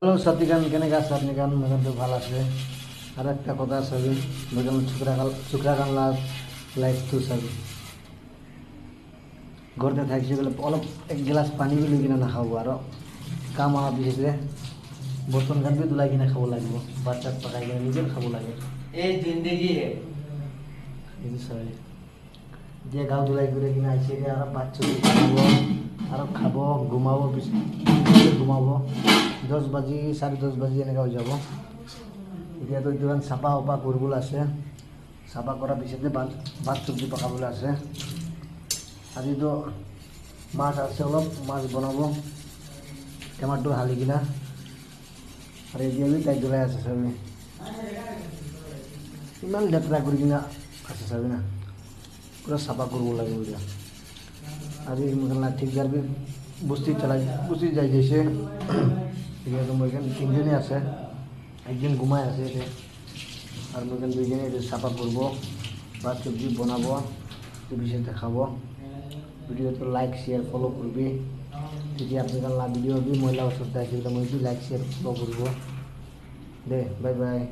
Hello সাথীগান কেনে গাছ আপনি গান মোটামুটি ভালো আছে আর একটা কথা আছে মোটামুটি চুকরা গান লাইফ তো সাবি ঘরতে থাকছি বলে অলপ এক গ্লাস পানি বি কিনা না খাবো আর কাম আমার বিশেষে বর্তন গান বি দুলাই কিনা খাবো লাগবো বাচ্চা পাকাই কিনা নিজের খাবো লাগে এই জিন্দগি হে এই সবাই দিয়ে গাও দুলাই করে কিনা আইসে আর বাচ্চা খাবো আর খাবো ঘুমাবো ঘুমাবো 10 বাজি 10:30 বাজি এনেকা হয়ে যাব এতিয়া তো এইটো চাফা উপা কৰিবলৈ আছে চাফা কৰা পিছতে ভাত চব্জি পকাবলৈ আছে আজিতো মাছ আছে অলপ মাছ বনাব টমাটো হালি কিনা আৰু এতিয়া বি তাই জ্বলাই আছে চাবি ইমান লেতেৰা কৰি কিনা আছে চাবি না পুৰা চাফা কৰিব লাগিব এতিয়া আজি মোকাবিলা ঠিক যাবি বস্তি যাই যাইছে এতিয়া তো মই এখানে তিনজনে আছে একজন ঘুমাই আছে এতে আর মই এখানে দুইজনে এতে চাফা করব ভাত সবজি বনাব বিষয়ে দেখাব ভিডিওটো লাইক শেয়ার ফলো করবি যদি আপনার ভিডিও বি মহিলা ওষুধ দেখি মই লাইক শেয়ার ফলো করব দে বাই বাই।